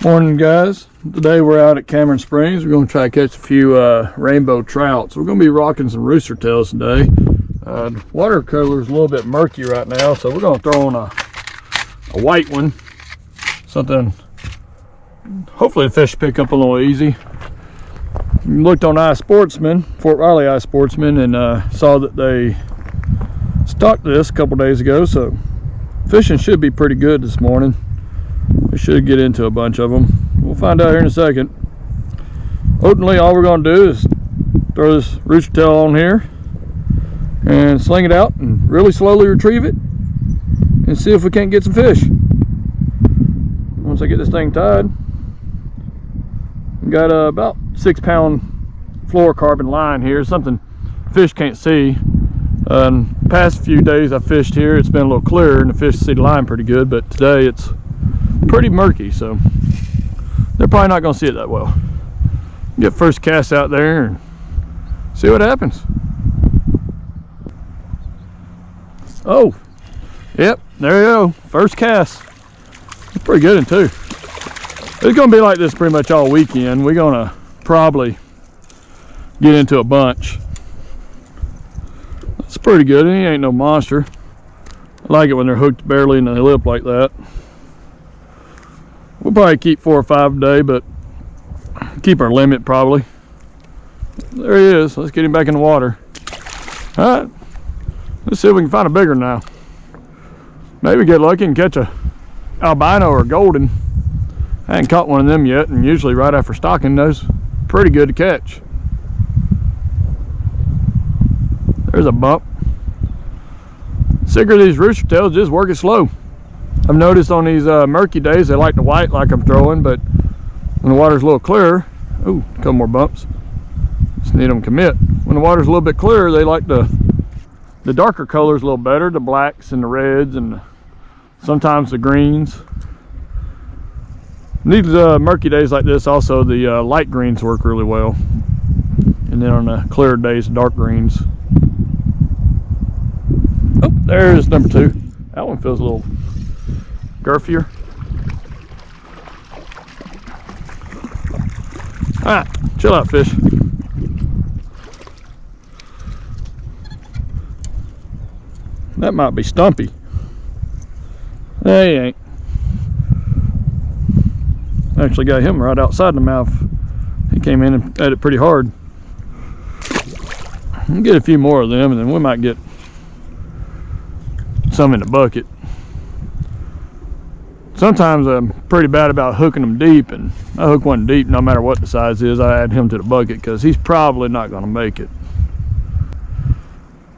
Morning, guys. Today we're out at Cameron Springs. We're going to try to catch a few rainbow trout. So we're going to be rocking some rooster tails today. The watercolor is a little bit murky right now, so we're going to throw on a white one. Something, hopefully the fish pick up a little easy. Looked on iSportsman, Fort Riley iSportsman, and saw that they stocked this a couple days ago, so fishing should be pretty good this morning. We should get into a bunch of them. We'll find out here in a second. Ultimately, all we're going to do is throw this rooster tail on here and sling it out and really slowly retrieve it and see if we can't get some fish. Once I get this thing tied, we got about 6-pound fluorocarbon line here, something fish can't see. Past few days I fished here, it's been a little clearer and the fish see the line pretty good, but today it's pretty murky, so they're probably not going to see it that well. Get first cast out there and see what happens. Oh, yep, there you go, first cast. It's pretty good one too. It's going to be like this pretty much all weekend. We're going to probably get into a bunch. It's pretty good, and he ain't no monster. I like it when they're hooked barely in the lip like that. We'll probably keep 4 or 5 a day, but keep our limit probably. There he is. Let's get him back in the water. All right, let's see if we can find a bigger one now. Maybe get lucky and catch a albino or a golden. I ain't caught one of them yet, and usually right after stocking those, pretty good to catch. There's a bump. Secret of these rooster tails, just work it slow. I've noticed on these murky days they like the white like I'm throwing, but when the water's a little clearer, ooh, a couple more bumps. Just need them to commit. When the water's a little bit clearer, they like the darker colors a little better, the blacks and the reds and sometimes the greens. These murky days like this, also the light greens work really well, and then on the clearer days, dark greens. Oh, there's number 2. That one feels a little girthier. Alright, chill out, fish. That might be Stumpy. Hey, he ain't. Actually got him right outside the mouth. He came in and at it pretty hard. We'll get a few more of them, and then we might get some in the bucket. Sometimes I'm pretty bad about hooking them deep, and I hook one deep no matter what the size is. I add him to the bucket because he's probably not going to make it.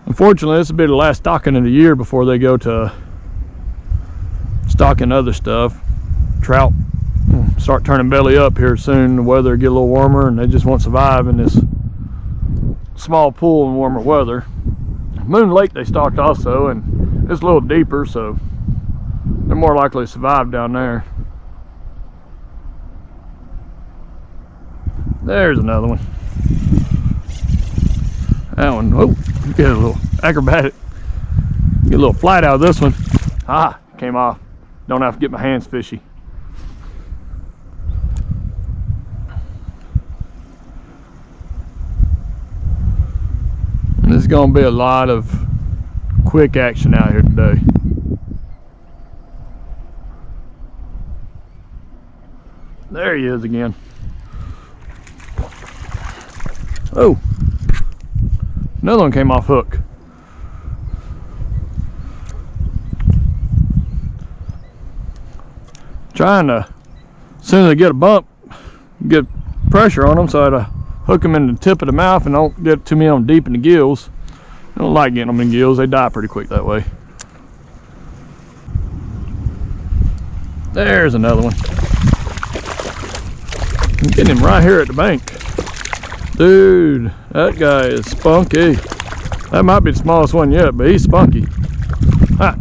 Unfortunately, this will be the last stocking of the year before they go to stocking other stuff. Trout start turning belly up here soon. The weather will get a little warmer and they just won't survive in this small pool in warmer weather. Moon Lake they stocked also, and it's a little deeper, so they're more likely to survive down there. There's another one. That one, oh, get a little acrobatic. Get a little flight out of this one. Ah, came off. Don't have to get my hands fishy. And there's gonna be a lot of quick action out here today. There he is again. Oh, another one came off hook. Trying to, as soon as I get a bump, get pressure on them so I hook them in the tip of the mouth and don't get too many of them deep in the gills. I don't like getting them in gills, they die pretty quick that way. There's another one. I'm getting him right here at the bank. Dude, that guy is spunky. That might be the smallest one yet, but he's spunky. Ah,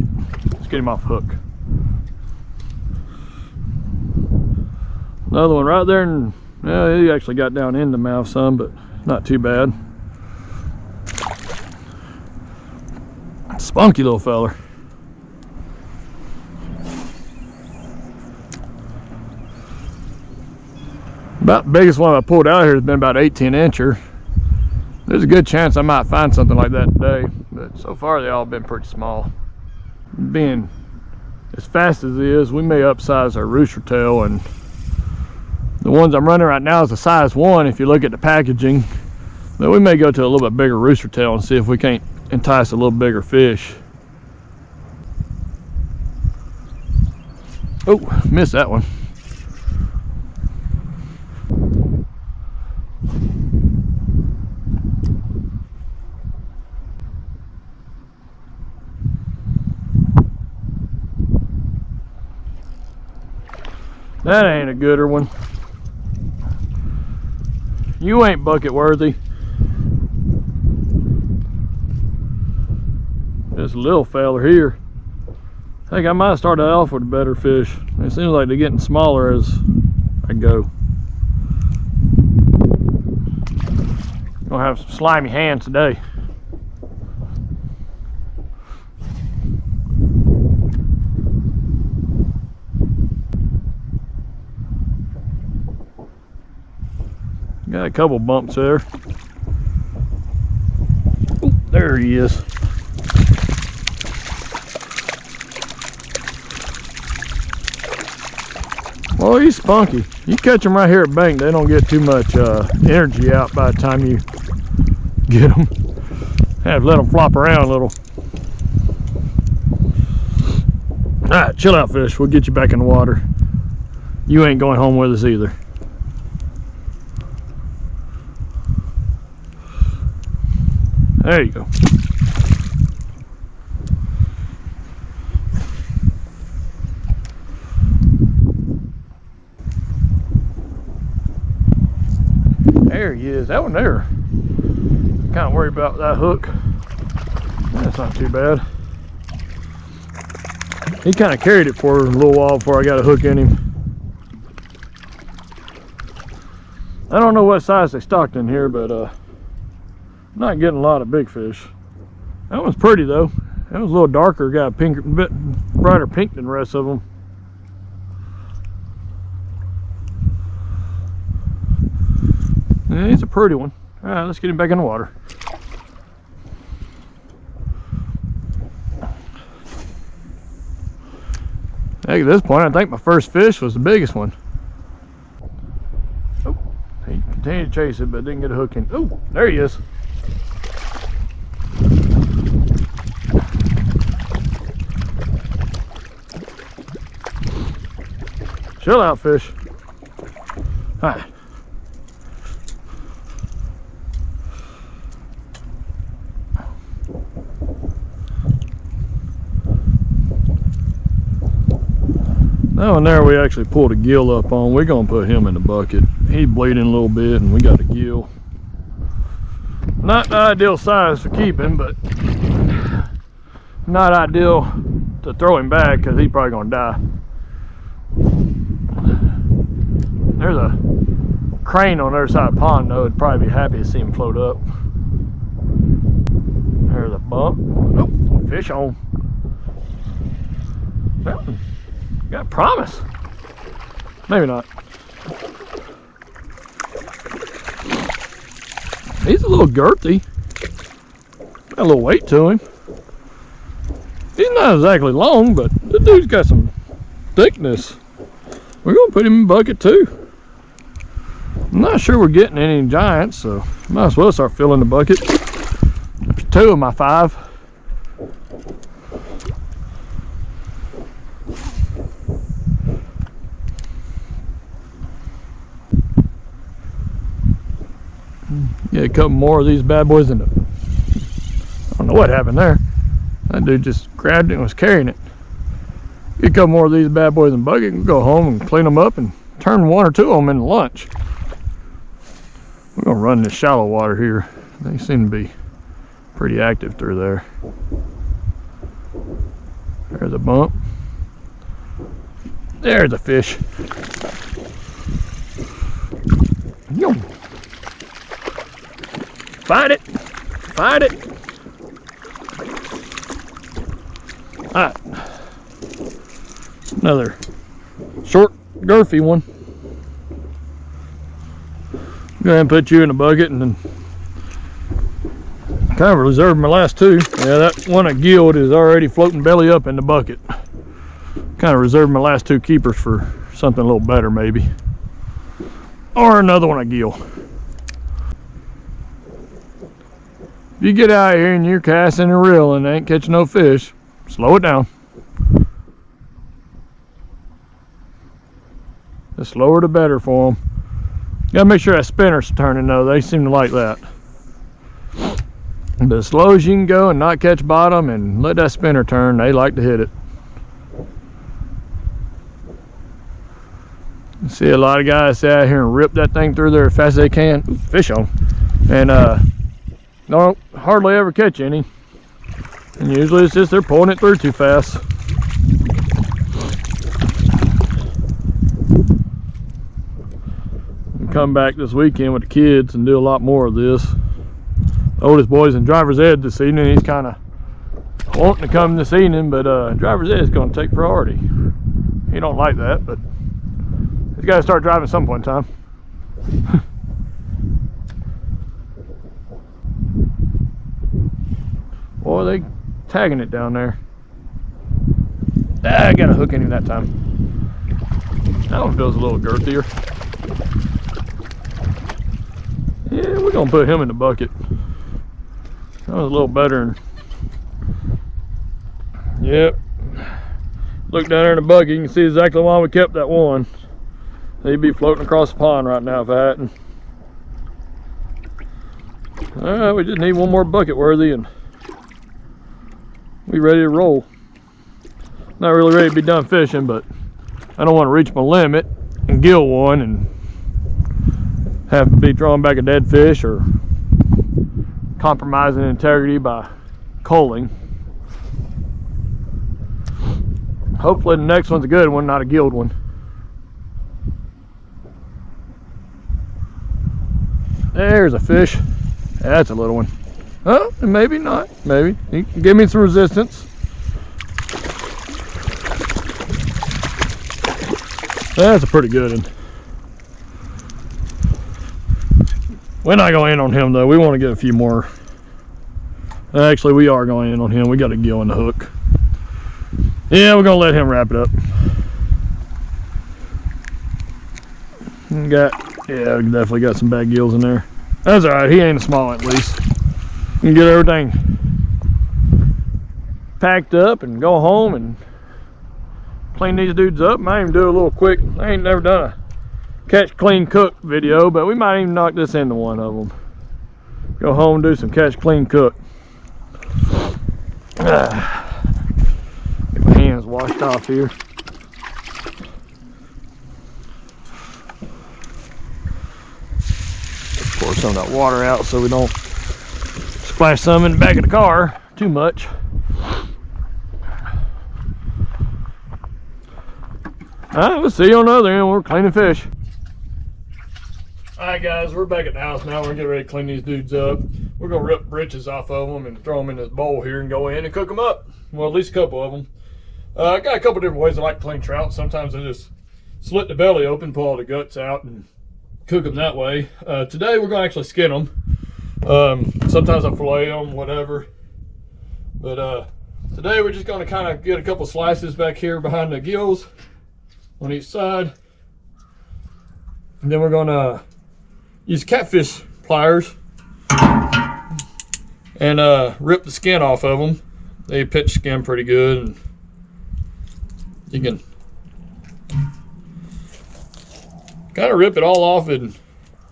let's get him off hook. Another one right there, and yeah, he actually got down in the mouth some, but not too bad. Spunky little feller. About the biggest one I pulled out here has been about 18-incher. There's a good chance I might find something like that today, but so far they all been pretty small. Being as fast as it is, we may upsize our rooster tail, and the ones I'm running right now is a size 1 if you look at the packaging, but we may go to a little bit bigger rooster tail and see if we can't entice a little bigger fish. Oh, missed that one. That ain't a gooder one. You ain't bucket worthy. This little fella here. I think I might have started off with a better fish. It seems like they're getting smaller as I go. Gonna have some slimy hands today. Got a couple bumps there. Ooh, there he is. Well, he's spunky. You catch them right here at bank, they don't get too much energy out by the time you get them. Have to let them flop around a little. All right, chill out, fish. We'll get you back in the water. You ain't going home with us either. There you go. There he is. That one there. Kind of worried about that hook. That's not too bad. He kind of carried it for a little while before I got a hook in him. I don't know what size they stocked in here, but not getting a lot of big fish. That one's pretty though. That was a little darker, got a pink, bit brighter pink than the rest of them. Yeah, he's a pretty one. All right, let's get him back in the water. Hey, at this point, I think my first fish was the biggest one. Oh, he continued to chase it, but didn't get a hook in. Oh, there he is. Chill out, fish. Hi. That one there we actually pulled a gill up on. We're gonna put him in the bucket. He's bleeding a little bit and we got a gill. Not the ideal size for keeping, but not ideal to throw him back because he's probably gonna die. There's a crane on the other side of the pond though. It'd probably be happy to see him float up. There's a bump. Oh, fish on. That one got promise. Maybe not. He's a little girthy. Got a little weight to him. He's not exactly long, but the dude's got some thickness. We're gonna put him in the bucket too. I'm not sure we're getting any giants, so might as well start filling the bucket. 2 of my 5. Get a couple more of these bad boys in the. I don't know what happened there. That dude just grabbed it and was carrying it. Get a couple more of these bad boys in the bucket and go home and clean them up and turn 1 or 2 of them into lunch. We're gonna run this shallow water here. They seem to be pretty active through there. There's a bump. There's a fish. Yo. Find it. Find it. All right. Another short, girthy one. Go ahead and put you in the bucket, and then kind of reserved my last two. Yeah, that one I gilled is already floating belly up in the bucket. Kind of reserved my last two keepers for something a little better, maybe. Or another one I gill. If you get out here and you're casting a reel and ain't catching no fish, slow it down. The slower the better for them. Gotta make sure that spinner's turning though. They seem to like that. But as slow as you can go and not catch bottom and let that spinner turn, they like to hit it. You see a lot of guys sit out here and rip that thing through there as fast as they can. Ooh, fish on. And don't hardly ever catch any. And usually it's just they're pulling it through too fast. Come back this weekend with the kids and do a lot more of this. The oldest boy's in driver's ed this evening. He's kind of wanting to come this evening, but driver's ed is going to take priority. He don't like that, but he's got to start driving some point in time. Boy, they tagging it down there. Ah, I got a hook in him that time. That one feels a little girthier. Yeah, we're gonna put him in the bucket. That was a little better. Yep. Look down there in the bucket, you can see exactly why we kept that one. He'd be floating across the pond right now if I hadn't. Alright, we just need one more bucket worthy and we ready to roll. Not really ready to be done fishing, but I don't want to reach my limit and gill one and have to be throwing back a dead fish or compromising integrity by culling. Hopefully the next one's a good one, not a gilled one. There's a fish. That's a little one. Oh, maybe not. Maybe. He can give me some resistance. That's a pretty good one. We're not going in on him though. We want to get a few more. Actually, we are going in on him. We got a gill in the hook. Yeah, we're going to let him wrap it up. We definitely got some bad gills in there. That's alright. He ain't a small one at least. We can get everything packed up and go home and clean these dudes up. Might even do a little quick. I ain't never done a catch, clean, cook video, but we might even knock this into one of them. Go home and do some catch, clean, cook. Get my hands washed off here. Pour some of that water out so we don't splash some in the back of the car too much. Alright, we'll see you on the other end. We're cleaning fish. Alright guys, we're back at the house now. We're getting ready to clean these dudes up. We're going to rip britches off of them and throw them in this bowl here and go in and cook them up. Well, at least a couple of them. I got a couple different ways I like to clean trout. Sometimes I just slit the belly open, pull all the guts out, and cook them that way. Today we're going to actually skin them. Sometimes I fillet them, whatever. But today we're just going to kind of get a couple slices back here behind the gills on each side. And then we're going to use catfish pliers and rip the skin off of them. They pitch skin pretty good, and you can kind of rip it all off in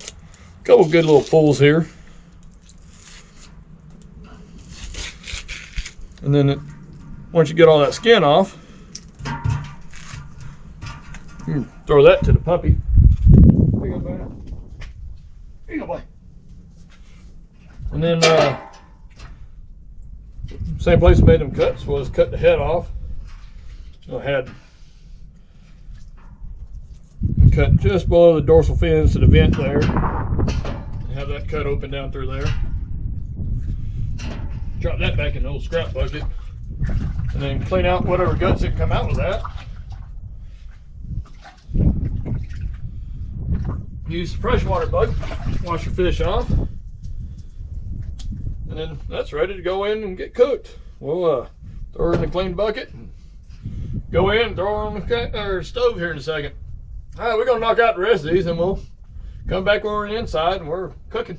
a couple good little pulls here. And then once you get all that skin off, you can throw that to the puppy. Here you go, buddy. Here you go, boy. And then same place we made them cuts was cut the head off. I had cut just below the dorsal fins to the vent there. Have that cut open down through there. Drop that back in the old scrap bucket, and then clean out whatever guts that come out with that. use the pressure water bucket, wash your fish off, and then that's ready to go in and get cooked. We'll throw her in the clean bucket, and go in and throw her on the stove here in a second. All right, we're gonna knock out the rest of these, and we'll come back when we're inside and we're cooking.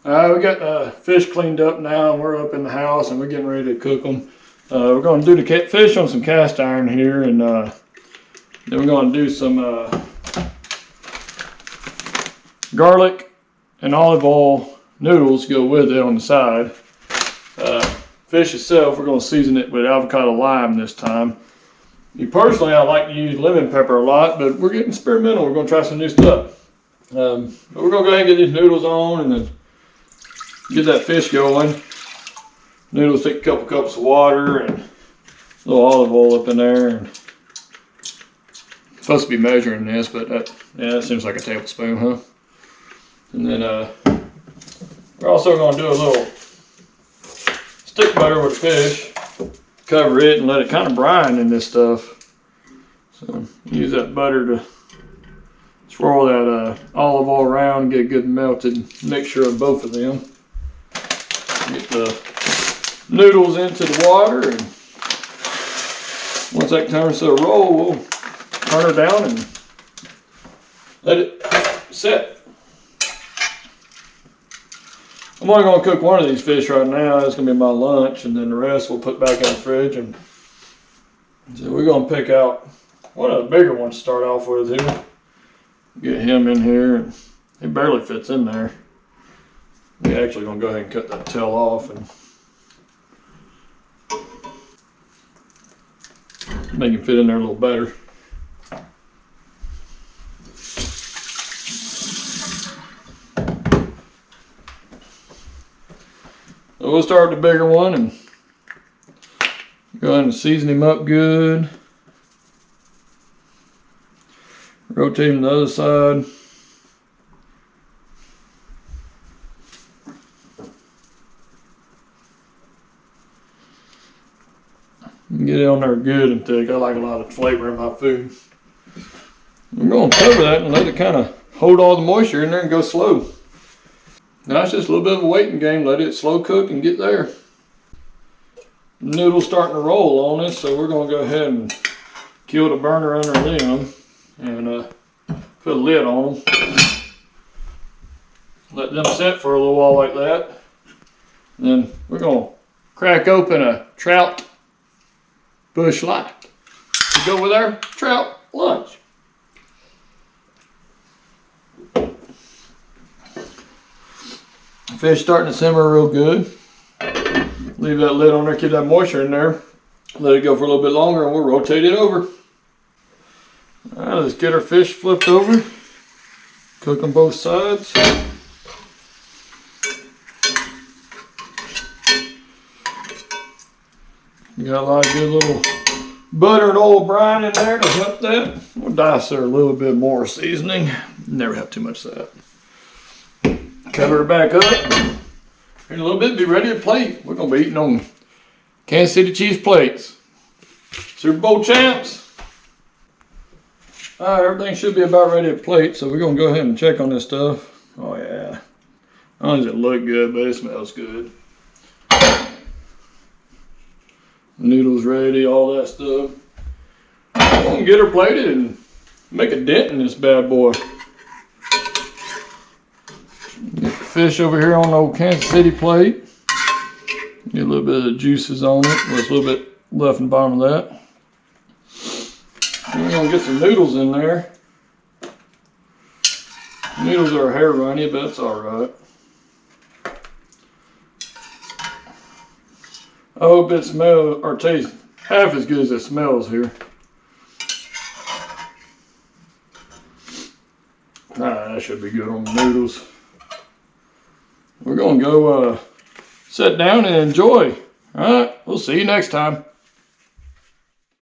All right, we got the fish cleaned up now, and we're up in the house and we're getting ready to cook them. We're going to do the fish on some cast iron here, and then we're going to do some garlic and olive oil noodles to go with it on the side. Fish itself, we're going to season it with avocado lime this time. Personally, I like to use lemon pepper a lot, but we're getting experimental. We're going to try some new stuff. But we're going to go ahead and get these noodles on and then get that fish going. Noodles take a couple cups of water and a little olive oil up in there. And supposed to be measuring this, but that seems like a tablespoon, huh? And then we're also going to do a little stick butter with fish. Cover it and let it kind of brine in this stuff. So use that butter to swirl that olive oil around, get a good melted mixture of both of them. Get the noodles into the water, and once that turns to a roll, we'll turn her down and let it set. I'm only going to cook one of these fish right now. That's going to be my lunch, and then the rest we'll put back in the fridge. And so we're going to pick out one of the bigger ones to start off with here. Get him in here, and he barely fits in there. We're actually going to go ahead and cut that tail off and make him fit in there a little better. So we'll start with the bigger one and go ahead and season him up good. Rotate him to the other side. Get it on there good and thick. I like a lot of flavor in my food. I'm going to cover that and let it kind of hold all the moisture in there and go slow. Now it's just a little bit of a waiting game. Let it slow cook and get there. The noodle's starting to roll on us, so we're going to go ahead and kill the burner under them and put a lid on them. Let them set for a little while like that. And then we're going to crack open a trout bush light to go with our trout lunch. Fish starting to simmer real good. Leave that lid on there, keep that moisture in there. Let it go for a little bit longer and we'll rotate it over. All right, let's get our fish flipped over. Cook on both sides. You got a lot of good little butter and oil brine in there to help that. We'll dice her a little bit more seasoning. Never have too much of that. Cover her back up. In a little bit, be ready to plate. We're going to be eating on Kansas City cheese plates. Super Bowl champs. All right, everything should be about ready to plate, so we're going to go ahead and check on this stuff. Oh, yeah. Not only does it look good, but it smells good. Noodles ready, all that stuff. I'm going to get her plated and make a dent in this bad boy. Get the fish over here on the old Kansas City plate. Get a little bit of the juices on it. There's a little bit left in the bottom of that. And we're going to get some noodles in there. Noodles are hair runny, but it's alright. I hope it smells or tastes half as good as it smells here. That should be good on the noodles. We're going to go sit down and enjoy. All right, we'll see you next time.